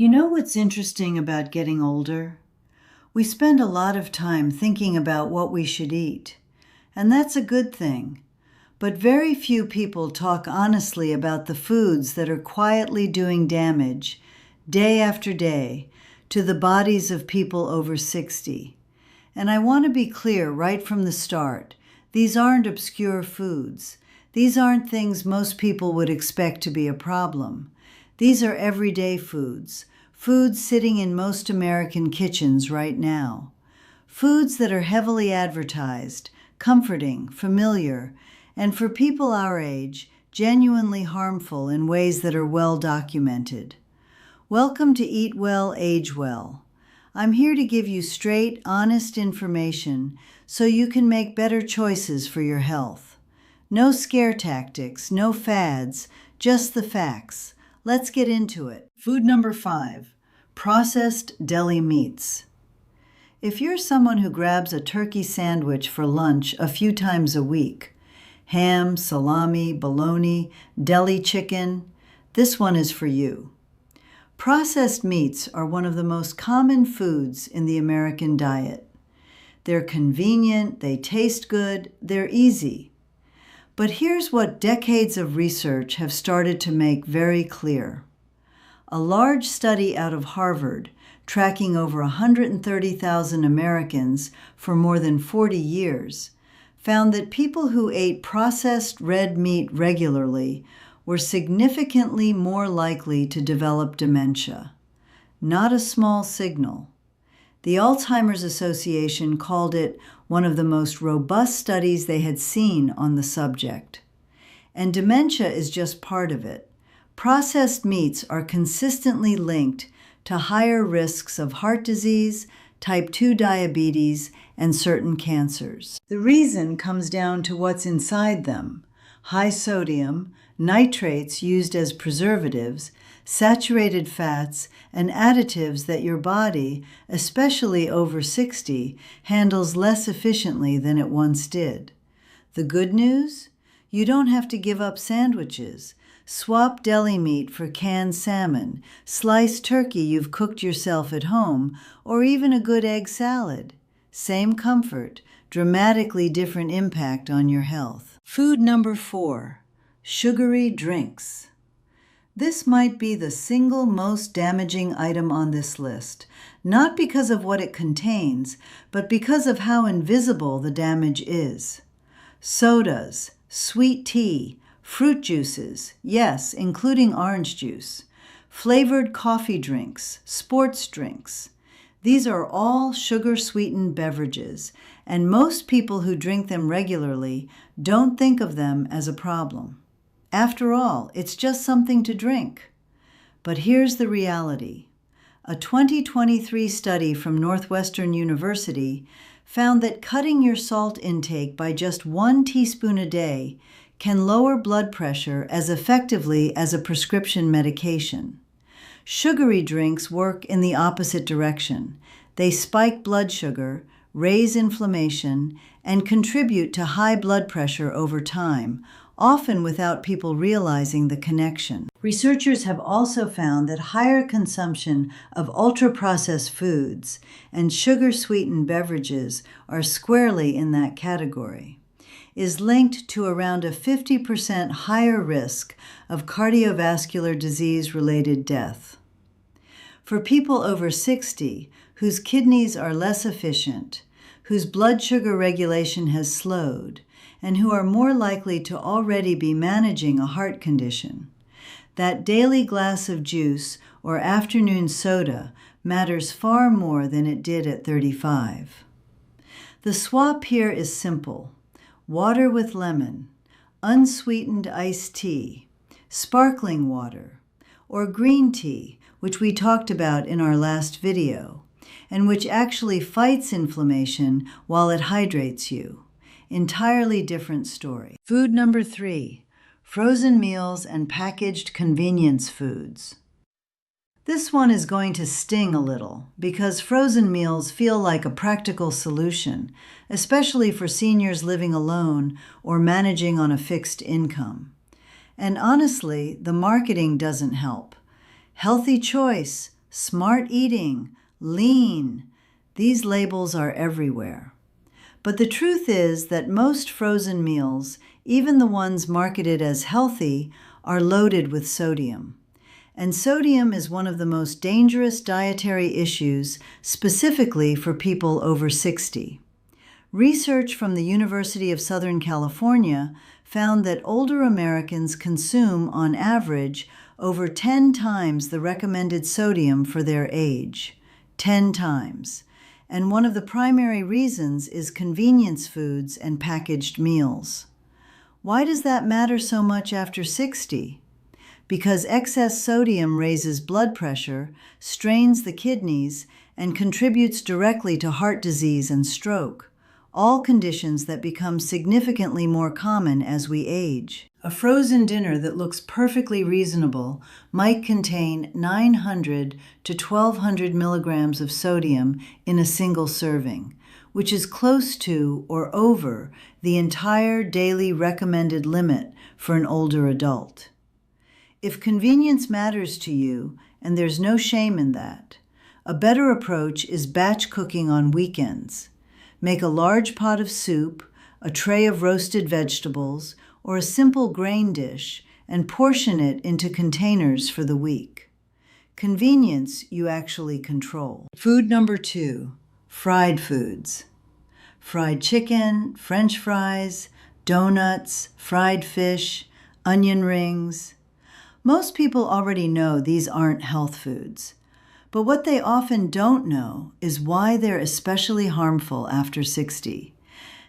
You know what's interesting about getting older? We spend a lot of time thinking about what we should eat, and that's a good thing. But very few people talk honestly about the foods that are quietly doing damage, day after day, to the bodies of people over 60. And I want to be clear right from the start, these aren't obscure foods. These aren't things most people would expect to be a problem. These are everyday foods, foods sitting in most American kitchens right now. Foods that are heavily advertised, comforting, familiar, and for people our age, genuinely harmful in ways that are well documented. Welcome to Eat Well, Age Well. I'm here to give you straight, honest information so you can make better choices for your health. No scare tactics, no fads, just the facts. Let's get into it. Food number 5, processed deli meats. If you're someone who grabs a turkey sandwich for lunch a few times a week, ham, salami, bologna, deli chicken, this one is for you. Processed meats are one of the most common foods in the American diet. They're convenient, they taste good, they're easy. But here's what decades of research have started to make very clear. A large study out of Harvard, tracking over 130,000 Americans for more than 40 years, found that people who ate processed red meat regularly were significantly more likely to develop dementia. Not a small signal. The Alzheimer's Association called it one of the most robust studies they had seen on the subject. And dementia is just part of it. Processed meats are consistently linked to higher risks of heart disease, type 2 diabetes, and certain cancers. The reason comes down to what's inside them: high sodium, nitrates used as preservatives, saturated fats, and additives that your body, especially over 60, handles less efficiently than it once did. The good news? You don't have to give up sandwiches. Swap deli meat for canned salmon, sliced turkey you've cooked yourself at home, or even a good egg salad. Same comfort, dramatically different impact on your health. Food number 4, sugary drinks. This might be the single most damaging item on this list, not because of what it contains, but because of how invisible the damage is. Sodas, sweet tea, fruit juices, yes, including orange juice, flavored coffee drinks, sports drinks. These are all sugar-sweetened beverages, and most people who drink them regularly don't think of them as a problem. After all, it's just something to drink. But here's the reality. A 2023 study from Northwestern University found that cutting your salt intake by just 1 teaspoon a day can lower blood pressure as effectively as a prescription medication. Sugary drinks work in the opposite direction. They spike blood sugar, raise inflammation, and contribute to high blood pressure over time, often without people realizing the connection. Researchers have also found that higher consumption of ultra-processed foods and sugar-sweetened beverages are squarely in that category, is linked to around a 50% higher risk of cardiovascular disease-related death. For people over 60, whose kidneys are less efficient, whose blood sugar regulation has slowed, and who are more likely to already be managing a heart condition, that daily glass of juice or afternoon soda matters far more than it did at 35. The swap here is simple: water with lemon, unsweetened iced tea, sparkling water, or green tea, which we talked about in our last video, and which actually fights inflammation while it hydrates you. Entirely different story. Food number 3, frozen meals and packaged convenience foods. This one is going to sting a little because frozen meals feel like a practical solution, especially for seniors living alone or managing on a fixed income. And honestly, the marketing doesn't help. Healthy choice, smart eating, lean. These labels are everywhere. But the truth is that most frozen meals, even the ones marketed as healthy, are loaded with sodium. And sodium is one of the most dangerous dietary issues, specifically for people over 60. Research from the University of Southern California found that older Americans consume, on average, over 10 times the recommended sodium for their age. 10 times. And one of the primary reasons is convenience foods and packaged meals. Why does that matter so much after 60? Because excess sodium raises blood pressure, strains the kidneys, and contributes directly to heart disease and stroke, all conditions that become significantly more common as we age. A frozen dinner that looks perfectly reasonable might contain 900 to 1,200 milligrams of sodium in a single serving, which is close to or over the entire daily recommended limit for an older adult. If convenience matters to you, and there's no shame in that, a better approach is batch cooking on weekends. Make a large pot of soup, a tray of roasted vegetables, or a simple grain dish, and portion it into containers for the week. Convenience you actually control. Food number 2, fried foods. Fried chicken, French fries, donuts, fried fish, onion rings. Most people already know these aren't health foods. But what they often don't know is why they're especially harmful after 60.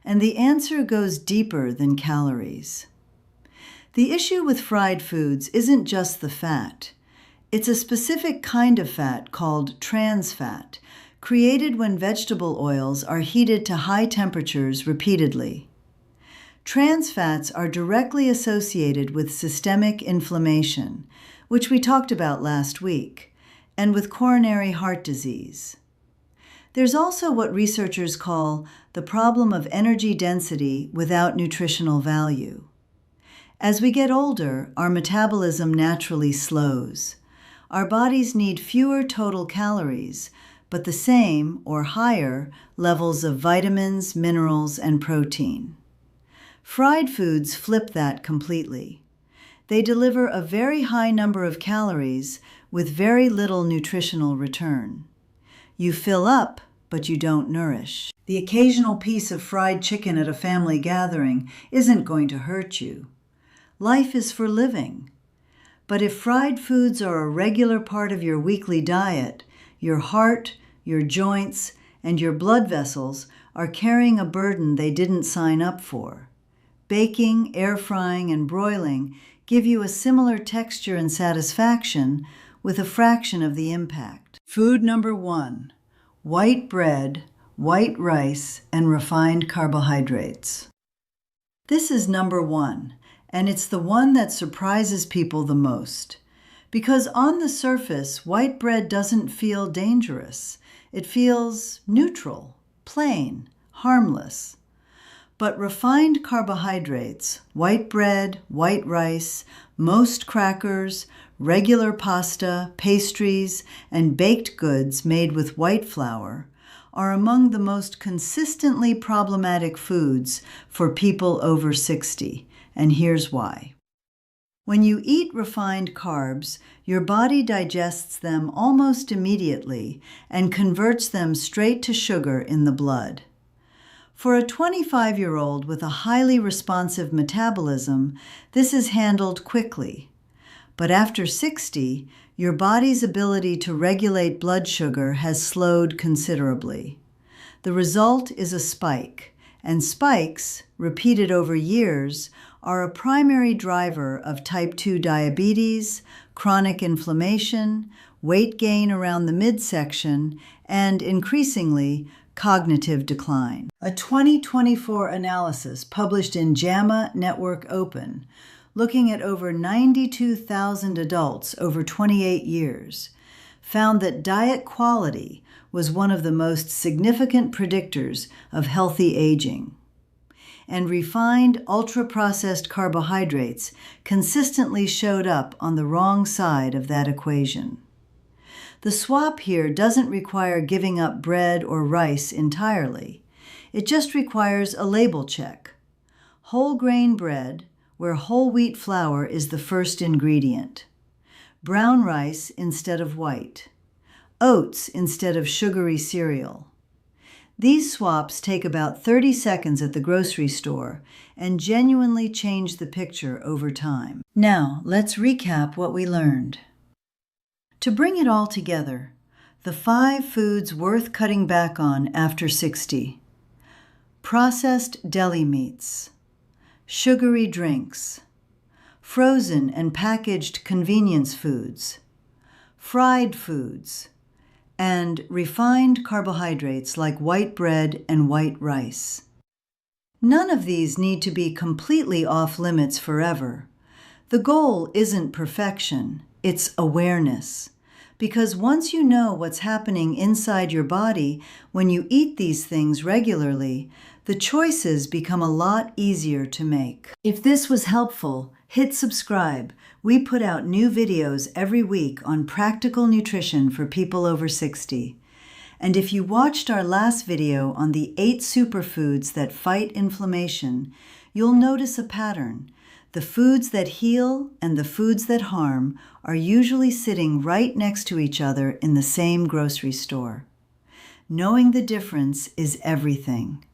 And the answer goes deeper than calories. The issue with fried foods isn't just the fat. It's a specific kind of fat called trans fat, created when vegetable oils are heated to high temperatures repeatedly. Trans fats are directly associated with systemic inflammation, which we talked about last week, and with coronary heart disease. There's also what researchers call the problem of energy density without nutritional value. As we get older, our metabolism naturally slows. Our bodies need fewer total calories, but the same or higher levels of vitamins, minerals, and protein. Fried foods flip that completely. They deliver a very high number of calories with very little nutritional return. You fill up, but you don't nourish. The occasional piece of fried chicken at a family gathering isn't going to hurt you. Life is for living. But if fried foods are a regular part of your weekly diet, your heart, your joints, and your blood vessels are carrying a burden they didn't sign up for. Baking, air frying, and broiling give you a similar texture and satisfaction with a fraction of the impact. Food number 1, white bread, white rice, and refined carbohydrates. This is number 1, and it's the one that surprises people the most. Because on the surface, white bread doesn't feel dangerous. It feels neutral, plain, harmless. But refined carbohydrates, white bread, white rice, most crackers, regular pasta, pastries, and baked goods made with white flour are among the most consistently problematic foods for people over 60, and here's why. When you eat refined carbs, your body digests them almost immediately and converts them straight to sugar in the blood. For a 25-year-old with a highly responsive metabolism, this is handled quickly. But after 60, your body's ability to regulate blood sugar has slowed considerably. The result is a spike, and spikes, repeated over years, are a primary driver of type 2 diabetes, chronic inflammation, weight gain around the midsection, and increasingly, cognitive decline. A 2024 analysis published in JAMA Network Open, looking at over 92,000 adults over 28 years, found that diet quality was one of the most significant predictors of healthy aging. And refined, ultra-processed carbohydrates consistently showed up on the wrong side of that equation. The swap here doesn't require giving up bread or rice entirely. It just requires a label check. Whole grain bread, where whole wheat flour is the first ingredient. Brown rice instead of white. Oats instead of sugary cereal. These swaps take about 30 seconds at the grocery store and genuinely change the picture over time. Now, let's recap what we learned. To bring it all together, the 5 foods worth cutting back on after 60. Processed deli meats, sugary drinks, frozen and packaged convenience foods, fried foods, and refined carbohydrates like white bread and white rice. None of these need to be completely off limits forever. The goal isn't perfection, it's awareness. Because once you know what's happening inside your body when you eat these things regularly, the choices become a lot easier to make. If this was helpful, hit subscribe. We put out new videos every week on practical nutrition for people over 60. And if you watched our last video on the 8 superfoods that fight inflammation, you'll notice a pattern. The foods that heal and the foods that harm are usually sitting right next to each other in the same grocery store. Knowing the difference is everything.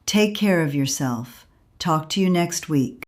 Take care of yourself. Talk to you next week.